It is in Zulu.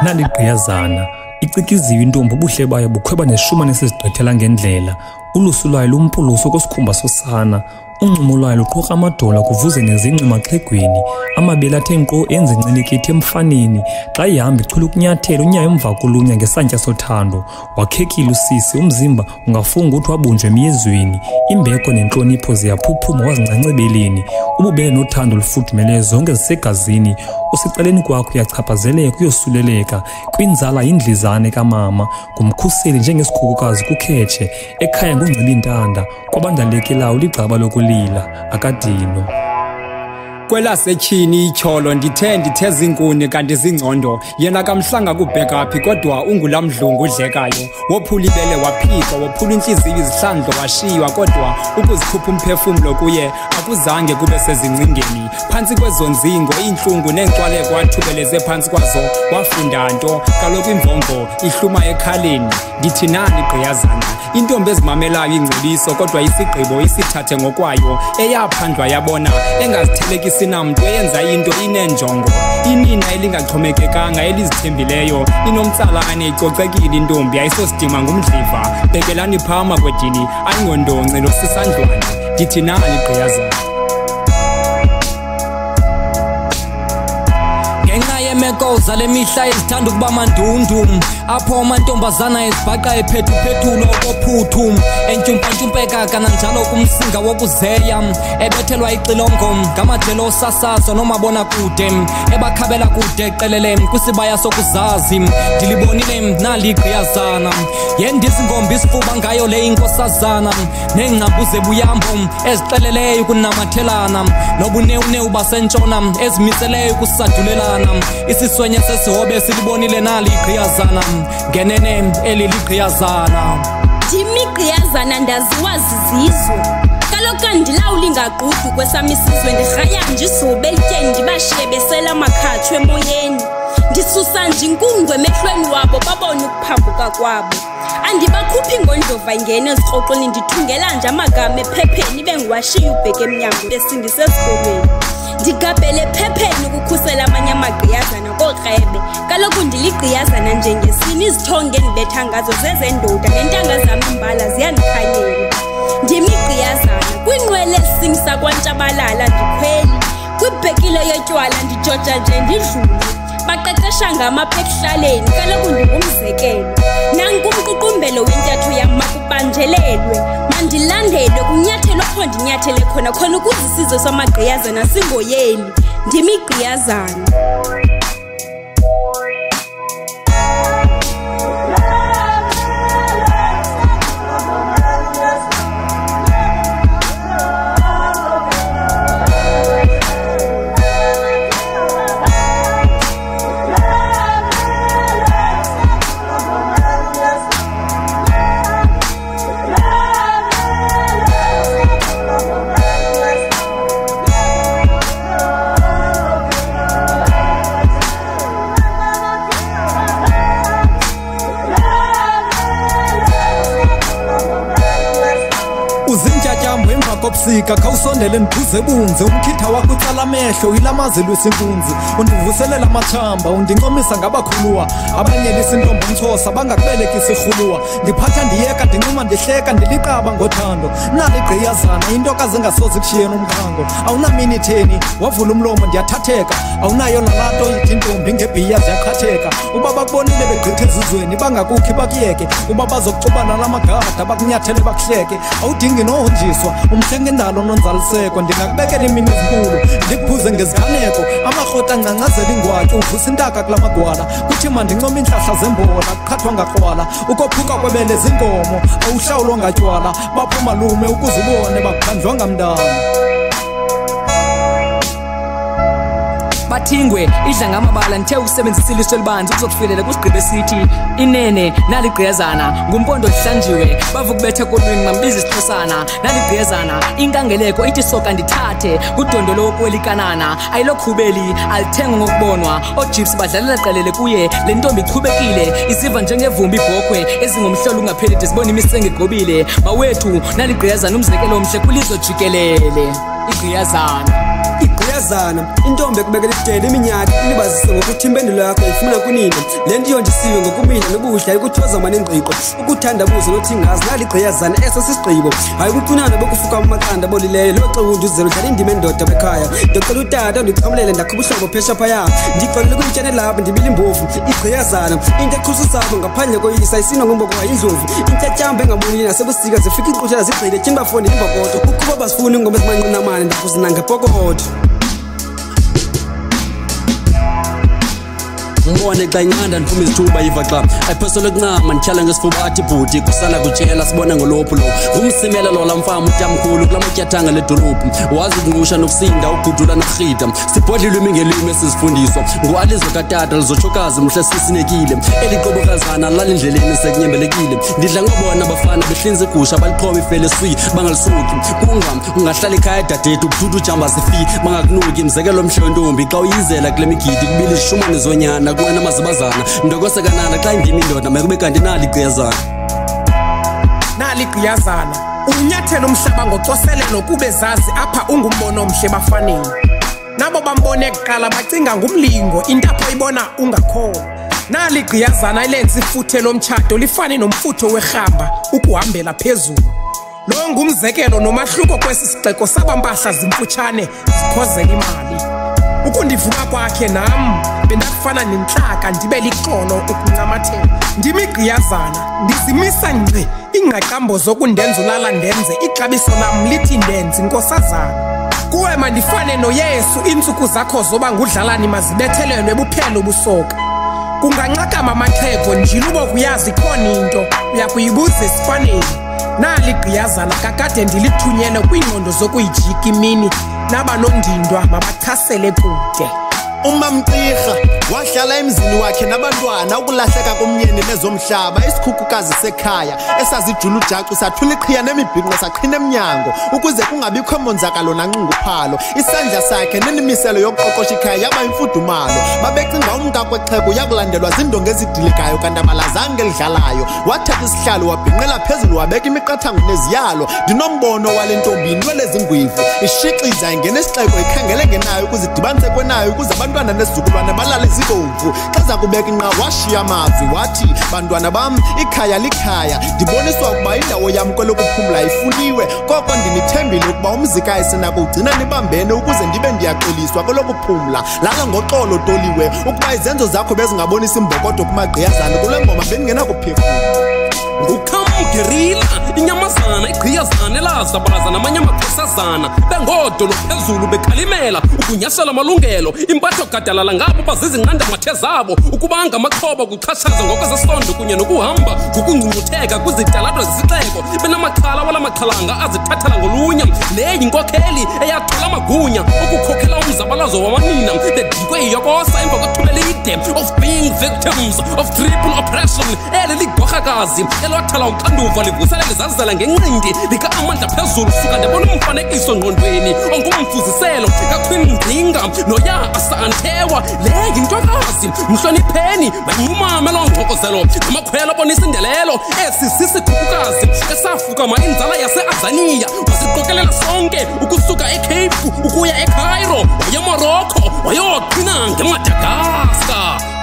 Nali Igqiyazana icikiziwe intombi ubuhle bayo bukhweba neshumane esizigqithela ngendlela. Ulusu lwayo lumpuluso kwesikhumba sosana. Uncumo lwayo luqhoka amadola kuvuze nezinqe maxhegweni. Amabele athe nkqo enze incilikithi emfaneni. Xa ihamba ichula ukunyathela unyayo emva kolunya ngesantya sothando. Wakhekile usisi umzimba ungafunga uthi wabunjwe emyezweni. Imbeko nenhlonipho ziyaphuphuma wazincancebeleni. Ububele nothando lufudumele zonke zisegazini. Usecaleni kwakho uyachaphazeleka uyosuleleka. Kwinzala yindlizane kamama. Ngumkhuseli njengesikhukukazi kukhetshe. Ekhaya ngungciba intanda. Kwabandalekelayo ligcaba lokulila akadino. Kwelasetyhini ityholo ndithe zinkuni kanti zingcondo. Yena kamhlanga kubhekaphi kodwa ungulamdlungu udlekayo. Wophula ibele waphika, wophula inhliziyo izihlandlo washiywa kodwa ukuzikhupha umphefumulo kuye akuzange kube sezincingeni. Phansi kwezonzingo inhlungu nenxwaleko wathubeleze phansi kwazo wafunda nto. Kaloku imvomvo ihluma ekhaleni. Ndithi nani Igqiyazana, intombi ezimamelayo ingcebiso kodwa isigqibo isithathe ngokwayo. Eyaphandlwa yabona engazithelekisa namntu eyenza into inenjongo. Inina elingaxhomekekanga elizithembileyo. Inomtsalane icocekile intombi ayisosidima ngumdliva. Bekelani phama kwedini ayingondonce nosisandlwane. Ndithi nani Igqiyazana. Ngenxa yemeko zale mihla ezithanda ukuba mandundu, apho amantombazana ezibhaqa ephethuphethulo okophuthu, entyumpantyumpeka kananjalo kumsinga wokuzeya, ebethelwa ixilongo ngamajelo osasazo nomabonakude, ebakhabela kude qelele kwisibaya sokuzazi. Ndilibonile nali Igqiyazana, yendizingombi isifuba ngayo le inkosazana, neengcambu zebuyambo ezixeleleyo ukunamathelana, nobunewunewu basentshona ezimiseleyo ukusadulelana. Isiswenye sesihobe silibonile nali Igqiyazana, ngenene eli Igqiyazana. Ndimi Igqiyazana ndaziwa zizizwe. Kaloku andilawuli ingaquddu kwesami isizwe, ndirhaya nje izuba elityeni ndibashiye besela amakhatshu emoyeni. Ndisusa nje inkungwe emehlweni wabo babone ukuphambuka kwabo. Andibakhuphi ngondlova ingene ezikroqweni, ndithungela nje amagama ephepheni bengiwashiye ubheke emnyango besindisesikolweni. Ndigabhele ephepheni ukukhusela amanye amagqiyazana kookrebe. Kaloku ndiligqiyazana njengesini, izithonge endibetha ngazo zezendoda neentanga zam imbala ziyandikhanyela. Ndimi Igqiyazana, kwinqwele esingisa kwantshabalala ndikhweli. Kwibhekile yotywala ndijoja nje ndidlule. Baqeqesha ngamapha ekuhlaleni, kaloku ndingumzekelo. Nankumququmbelo wentyatho yam makubanjelelwe. Mandilandelwe kunyathelo apho ndinyathele khona ukuze isizwe samagqiyazana singoyeli. Ndimi Igqiyazana. Kopsika khawusondele ndiphuze bunze, umkhitha wakho utsala amehlo ilamazi lwesinkunzi. Undivuselela amathamba undincomisa ngabakhuluwa, abanyelisa intombi umthosa bangakubelekisa irhuluwa. Ndiphatha ndiyeka ndincuma ndihleka ndiliqaba ngothando. Nali Igqiyazana intokazi engasoze kushiyena umkhango. Awunaminitheni wavula umlomo ndiyathatheka, awunayo nalato ithi intombi ngebhiya ziyaqhatheka. Uba bakubonile begqitha ezizweni bangakukhi bakuyeke, uba bazokucubana lamagada bakunyathele bakuhleke. Awudingi nohonjiswa ngendalo nonzaliseko, ndingakubekela imini ezinkulu ndikuphuze ngezikhaneko. Amarhota ancancazela ingwatyo uvusa intaka kula magwala. Kuthi mandincoma iintlahla zembola kuqhathwa ngakrwala. Ukophuka kwebele zinkomo awuhlawulwa ngatywala. Baphuma lume ukuze ubone bakuphandlwa ngamntana. Bathingwe idla ngamabala ndithe ukusebenzisa ilizwi elibanzi ukuzokufilela kwisigqibo esithi inene nali Igqiyazana ngumpondo ohlanjiwe. Bava ukubetha kolwimi mambiza isixhosana. Nali Igqiyazana inkangeleko ithi soka ndithathe kudondolo okwelikanana. Ayilokhubeli alithengwa ngokubonwa, oojipsi badlalela qelele kuye. Le ntombi ichubekile isiva njengevumbi ibhokhwe ezingomhlolo ungapheli de sibona imisenge igqobile. Bawethu nali Igqiyazana umzekelo omhle kwilizwe jikelele. Igqiyazana. Igqiyazana intombi ekubekela idele iminyaka ilibazise ngokuthi impendulo yakho ifuna kunina le nto yondisiwe ngokumina nobuhle ayikuthoza manengqiqo ukuthandabuza nothi ngazi nali Igqiyazana eso sisigqibo hayi ukucunana bokufuka amaqanda bolileyo lo xewundu uzelo dlala indima endoda bekhaya ndicela utata ndiqhamulele ndakhubuhlabo phesha phaya ndixolele kumtshane lapha ndibile imbovu Igqiyazana into eqhusisabo ngaphandle koyisa isino ngomboko wayindlovu intyatyamba engabonile nasebusika zifika iqutshela zigqile tyini bafundi imbokodo ukuba basifuna ingoma ezimancinamane ndakuzina ngepokodo Mbone xa inqanda ndiphuma izithuba yiva xa ayiphosele kunqama ndityhala ngesifuba athi bhuti kusana kutshela sibona ngolophu lo ngumsimelelo lamfama utamkhulu kula matyathanga ledolophu wazi ukunqusha nokusinda ukugudula nokurhida sibhodlile imingelimo esizifundiswa ngualizo katata lizotshokazi mhle sisinekile eliqobokazana lala endleleni sekunyembelekile ndidla ngobona abafana behlinza igusha baliqhoba ifele swi bangalisuki ungahlala ekhaya dadethu ukuthutha ujamba sifi bangakunuki mzekelo mhle wentombi xa uyizela kule migidi kubili ishumane zonyana kunqena amazibazana Ndokose kanana xa indimi indoda mayekube kanti nali Igqiyazana nali Igqiyazana unyathela umhlaba ngocoselelo kube zazi apha ungumbono omhle bafaneni nabo bambone kuqala bacinga ngumlingo intapho ibona ungakho nali Igqiyazana ilenza ifuthe lomtshato lifane nomfutho werhamba ukuhambela phezulu lo ngumzekelo nomahluko kwesi sixeko sabampahla zimfutshane zikhozela imali ukundivuka kwakhe nam bendakufana nentlaka ndibe lixolo ukuncamathela ndimi Igqiyazana ndizimisa ngci ingqaqambo zokundenza ulala ndenze ixabiso lam lithi ndenze inkosazana kuwe mandifane noYesu iintsuku zakho zoba ngudlalani mazibethelelwe buphelo busoka kunganxakama amaxhego njilo ubokuyazi khona into uyakuyibuza esifaneni nali Igqiyazana kakade ndilithunyele kwiingqondo zokuyijika imini nabanondindwa mabachasele kude Umamqirha wahlala emzini wakhe nabantwana ukulahleka komnyeni nezomhlaba isikhukhukazi sekhaya esazijula ujacu sathula iqhiya nemibhinqo saqhina emnyango ukuze kungabikho monzakalo nanxunguphalo isandla sakhe nenimiselo yokuqoqosha ikhaya yaba imfudumalo babecinga umnkakwexhego yakulandelwa zindonga ezidilikayo kanti abalazange lidlalayo wathatha isihlalo wabhinqela phezulu wabeka imiqathango neziyalo ndinombono wale ntombi inwele zingwevu ishixiza ingena isixeko ikhangele ngenayo ukuzidibanise kwenayo ukuze abantwana nezizukulwane balale zibomvu xa zakubeka inqa washiya amazwi wathi bantwana bam ikhaya likhaya ndiboniswa ukuba indawo yam kwelokuphumla ifuniwe koko ndinithembile ukuba umzikayo sinakugcina nibambene ukuze ndibe ndiyaxoliswa kwelokuphumla lala ngoxolo toliwe ukuba izenzo zakho bezingabonisa imbokodo kumaGqiyazana kule ngoma bendingenakuphefumla Ukhamgerila inyamazana Igqiyazana elazabalazana amanye amaxesazana bengodolo phezulu bekhalimela ukunyasela amalungelo impatho gadalala ngabo bazizinqanda mathe zabo ukubanga amaxhoba kuxhatshaza ngokwezesondo kunye nokuhamba ngokungcungcutheka kwizitalato zesixeko benamakhala wala maxhalanga azithathela ngolunya le yinkokheli eyaqala amagunya ukukhokhela umzabalazo wamanina bedikwe iyokosa emva kwethubela ide of being victims of triple oppression ligorhakazi elwathala uxanduva livuselele zazela ngenqindi lika-amandla phezulu suka ndibona umfanekiso ngqondweni ongumfuziselo kakhwindinga noya asanthewa le yintokazi mhlonipheni manqumame loo ngxokozelo ngamakhwelo abonisa indelelo esi sisikhukhukazi esafukama inzala yase-azaniya wasiqokelela sonke ukusuka ecape ukuya ecairo wayemorocco wayoqhina ngemadagaskar